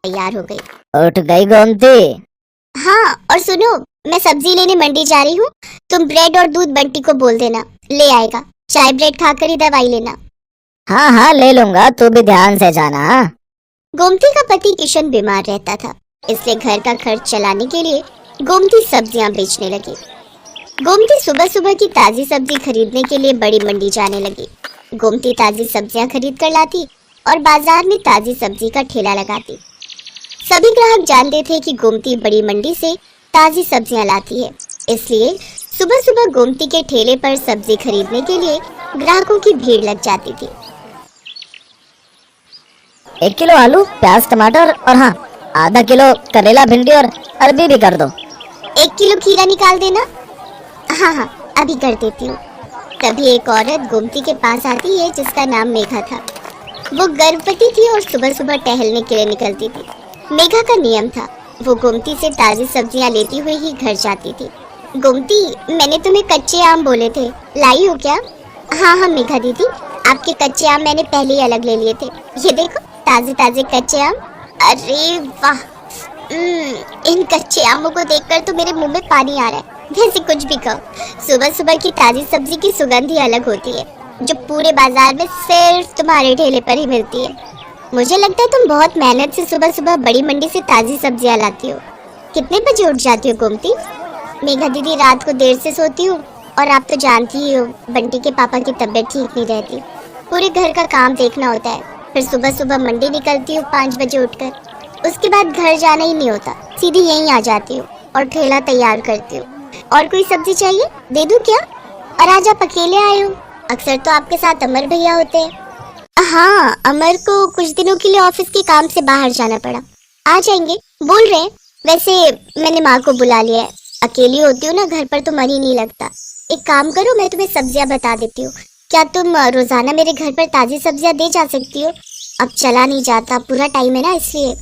तैयार हो गई। उठ गई गोमती? हाँ, और सुनो, मैं सब्जी लेने मंडी जा रही हूँ। तुम ब्रेड और दूध बंटी को बोल देना, ले आएगा। चाय ब्रेड खाकर ही दवाई लेना। हाँ हाँ ले लूंगा, तू भी ध्यान से जाना। गोमती का पति किशन बीमार रहता था, इसलिए घर का खर्च चलाने के लिए गोमती सब्जियां बेचने लगी। गोमती सुबह सुबह की ताजी सब्जी खरीदने के लिए बड़ी मंडी जाने लगी। गोमती ताजी सब्जियां खरीद कर लाती और बाजार में ताजी सब्जी का ठेला लगाती। सभी ग्राहक जानते थे कि गोमती बड़ी मंडी से ताजी सब्जियां लाती है, इसलिए सुबह सुबह गोमती के ठेले पर सब्जी खरीदने के लिए ग्राहकों की भीड़ लग जाती थी। 1 किलो आलू, प्याज, टमाटर और हाँ, आधा किलो करेला, भिंडी और अरबी भी कर दो। 1 किलो खीरा निकाल देना। हाँ हाँ, अभी कर देती हूँ। तभी एक औरत गोमती के पास आती है जिसका नाम मेघा था। वो गर्भवती थी और सुबह सुबह टहलने के लिए निकलती थी। मेघा का नियम था, वो गोमती से ताजी सब्जियां लेती हुई ही घर जाती थी। गोमती, मैंने तुम्हें कच्चे आम बोले थे, लाई हो क्या? हाँ हाँ मेघा दीदी, आपके कच्चे आम मैंने पहले ही अलग ले लिए थे। ये देखो, ताजे ताजे कच्चे आम। अरे वाह, इन कच्चे आमों को देखकर तो मेरे मुंह में पानी आ रहा है। वैसे कुछ भी कहो, सुबह सुबह की ताजी सब्जी की सुगंध ही अलग होती है, जो पूरे बाजार में सिर्फ तुम्हारे ठेले पर ही मिलती है। मुझे लगता है तुम बहुत मेहनत से सुबह सुबह बड़ी मंडी से ताजी सब्जियां लाती हो। कितने बजे उठ जाती हो गोमती? मेघा दीदी, रात को देर से सोती हूँ और आप तो जानती ही हो, बंटी के पापा की तबीयत ठीक नहीं रहती। पूरे घर का काम देखना होता है, फिर सुबह सुबह मंडी निकलती हूँ 5 बजे उठकर। उसके बाद घर जाना ही नहीं होता, सीधी यहीं आ जाती हूँ और ठेला तैयार करती हूँ। और कोई सब्जी चाहिए, दे दूँ क्या? और आज आप अकेले आए हो? अक्सर तो आपके साथ अमर भैया होते हैं। हाँ, अमर को कुछ दिनों के लिए ऑफिस के काम से बाहर जाना पड़ा। आ जाएंगे बोल रहे हैं। वैसे मैंने माँ को बुला लिया है, अकेली होती हूँ ना घर पर तो मन ही नहीं लगता। एक काम करो, मैं तुम्हें सब्जियाँ बता देती हूँ। क्या तुम रोजाना मेरे घर पर ताजी सब्जियाँ दे जा सकती हो? अब चला नहीं जाता, पूरा टाइम है ना, इसलिए।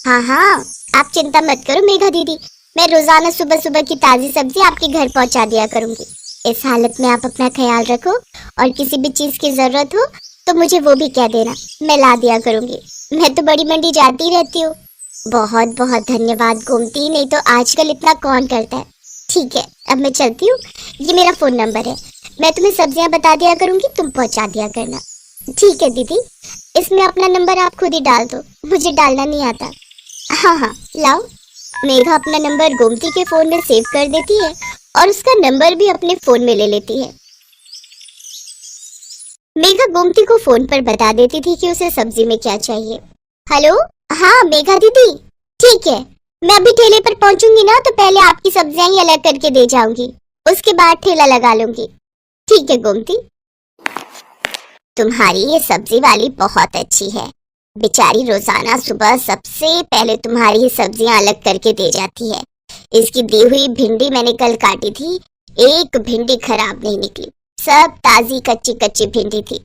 हाँ हाँ, आप चिंता मत करो मेघा दीदी, मैं रोजाना सुबह सुबह की ताजी सब्जी आपके घर पहुँचा दिया करूँगी। इस हालत में आप अपना ख्याल रखो और किसी भी चीज की जरूरत हो तो मुझे वो भी कह देना, मैं ला दिया करूँगी। मैं तो बड़ी मंडी जाती रहती हूँ। बहुत बहुत धन्यवाद गोमती, नहीं तो आजकल इतना कौन करता है। ठीक है, अब मैं चलती हूँ। ये मेरा फोन नंबर है, मैं तुम्हें सब्जियां बता दिया करूंगी, तुम पहुंचा दिया करना। ठीक है दीदी, इसमें अपना नंबर आप खुद ही डाल दो, मुझे डालना नहीं आता। हाँ हाँ लाओ। मेघा अपना नंबर गोमती के फोन में सेव कर देती है और उसका नंबर भी अपने फोन में ले लेती है। मेघा गोमती को फोन पर बता देती थी कि उसे सब्जी में क्या चाहिए। हेलो, हाँ मेघा दीदी, ठीक है, मैं अभी ठेले पर पहुंचूंगी ना, तो पहले आपकी सब्जियां ही अलग करके दे जाऊंगी, उसके बाद ठेला लगा लूंगी। ठीक है गोमती। तुम्हारी ये सब्जी वाली बहुत अच्छी है, बेचारी रोजाना सुबह सबसे पहले तुम्हारी ही सब्जियां अलग करके दे जाती है। इसकी दी हुई भिंडी मैंने कल काटी थी, एक भिंडी खराब नहीं निकली, सब ताजी कच्ची कच्ची भिंडी थी।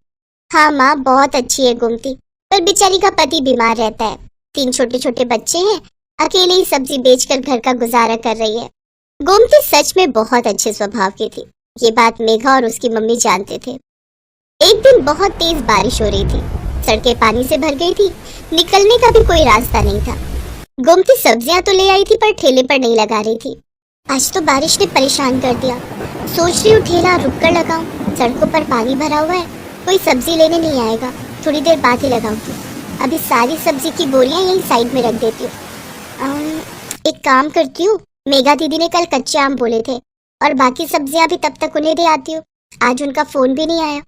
हाँ माँ, बहुत अच्छी है गोमती, पर बेचारी का पति बीमार रहता है, 3 छोटे छोटे बच्चे हैं, अकेले ही सब्जी बेचकर घर का गुजारा कर रही है। गोमती सच में बहुत अच्छे स्वभाव की थी, ये बात मेघा और उसकी मम्मी जानते थे। एक दिन बहुत तेज बारिश हो रही थी, सड़कें पानी से भर गई थी, निकलने का भी कोई रास्ता नहीं था। गोमती सब्जियां तो ले आई थी पर ठेले पर नहीं लगा रही थी। आज तो बारिश ने परेशान कर दिया, सोच रही हूँ ठेला रुक कर लगाऊं, सड़कों पर पानी भरा हुआ है, कोई सब्जी लेने नहीं आएगा, थोड़ी देर बाद ही लगाऊंगी। अभी सारी सब्जी की बोरियां यहीं साइड में रख देती हूँ। एक काम करती हूँ, मेघा दीदी ने कल कच्चे आम बोले थे और बाकी सब्जियां भी तब तक उन्हें दे आती हूँ। आज उनका फोन भी नहीं आया,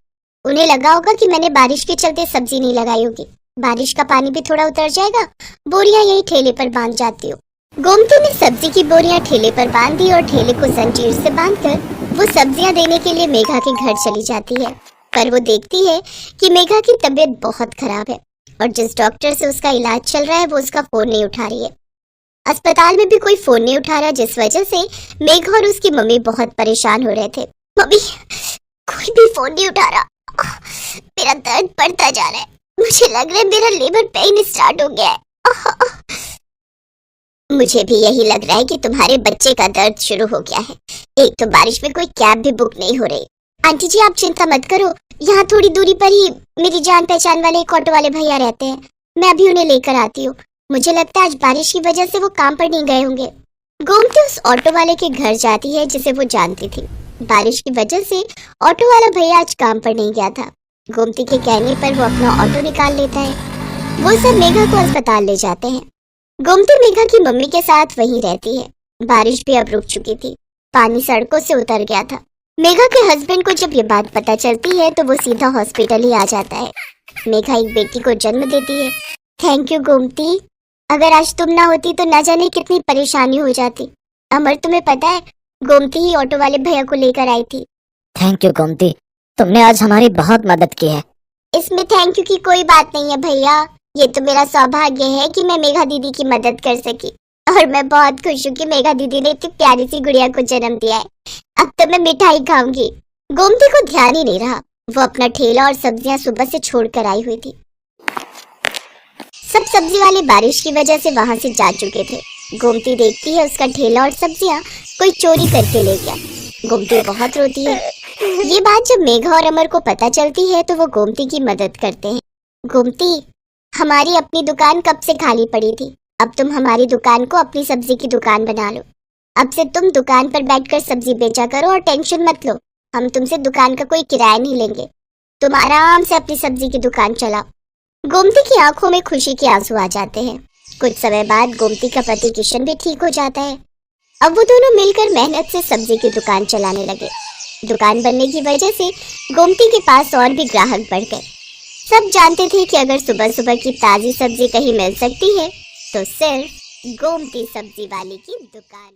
उन्हें लगा होगा कि मैंने बारिश के चलते सब्जी नहीं लगाई होगी। बारिश का पानी भी थोड़ा उतर जाएगा, बोरियां यही ठेले पर बांध जाती हूँ। गोमती ने सब्जी की बोरियां ठेले पर बांध दी और ठेले को जंजीर से बांधकर वो सब्जियां देने के लिए मेघा के घर चली जाती है। पर वो देखती है कि मेघा की तबीयत बहुत खराब है और जिस डॉक्टर से उसका इलाज चल रहा है वो उसका फोन नहीं उठा रही है। अस्पताल में भी कोई फोन नहीं उठा रहा, जिस वजह से मेघा और उसकी मम्मी बहुत परेशान हो रहे थे। मम्मी, कोई भी फोन नहीं उठा रहा, मेरा दर्द बढ़ता जा रहा है, मुझे लग रहा है मेरा लेबर पेन स्टार्ट हो गया है। मुझे भी यही लग रहा है कि तुम्हारे बच्चे का दर्द शुरू हो गया है। एक तो बारिश में कोई कैब भी बुक नहीं हो रही। आंटी जी आप चिंता मत करो, यहाँ थोड़ी दूरी पर ही मेरी जान पहचान वाले एक ऑटो वाले भैया रहते हैं, मैं अभी उन्हें लेकर आती हूँ। मुझे लगता है आज बारिश की वजह से वो काम पर नहीं गए होंगे। गोमती उस ऑटो वाले के घर जाती है जिसे वो जानती थी। बारिश की वजह से ऑटो वाला भैया आज काम पर नहीं गया था। गोमती के कहने पर वो अपना ऑटो निकाल लेता है। वो सब मेघा को अस्पताल ले जाते हैं। गोमती मेघा की मम्मी के साथ वहीं रहती है। बारिश भी अब रुक चुकी थी। पानी सड़कों से उतर गया था। मेघा के हस्बैंड को जब ये बात पता चलती है तो वो सीधा हॉस्पिटल ही आ जाता है। मेघा एक बेटी को जन्म देती है। थैंक यू गोमती, अगर आज तुम ना होती तो ना जाने कितनी परेशानी हो जाती। अमर, तुम्हें पता है गोमती ही ऑटो वाले भैया को लेकर आई थी। थैंक यू गोमती, तुमने आज हमारी बहुत मदद की है। इसमें थैंक यू की कोई बात नहीं है भैया, ये तो मेरा सौभाग्य है कि मैं मेघा दीदी की मदद कर सकी। और मैं बहुत खुश हूँ कि मेघा दीदी ने इतनी प्यारी सी गुड़िया को जन्म दिया है। अब तो मैं मिठाई खाऊंगी। गोमती को ध्यान ही नहीं रहा। वो अपना ठेला और सब्जियां सुबह से छोड़ कर आई हुई थी। सब सब्जी वाले बारिश की वजह से वहां से जा चुके थे। गोमती देखती है उसका ठेला और सब्जियां कोई चोरी करके ले गया। गोमती बहुत रोती है। ये बात जब मेघा और अमर को पता चलती है तो वो गोमती की मदद करते हैं। गोमती, हमारी अपनी दुकान कब से खाली पड़ी थी, अब तुम हमारी दुकान को अपनी सब्जी की दुकान बना लो। अब से तुम दुकान पर बैठकर सब्जी बेचा करो और टेंशन मत लो। हम तुमसे दुकान का कोई किराया नहीं लेंगे। तुम आराम से अपनी सब्जी की दुकान चलाओ। गोमती की आंखों में खुशी के आंसू आ जाते हैं। कुछ समय बाद गोमती का पति किशन भी ठीक हो जाता है। अब वो दोनों मिलकर मेहनत से सब्जी की दुकान चलाने लगे। दुकान बनने की वजह से गोमती के पास और भी ग्राहक बढ़ गए। सब जानते थे कि अगर सुबह सुबह की ताजी सब्जी कहीं मिल सकती है तो सिर्फ गोमती सब्जी वाले की दुकान।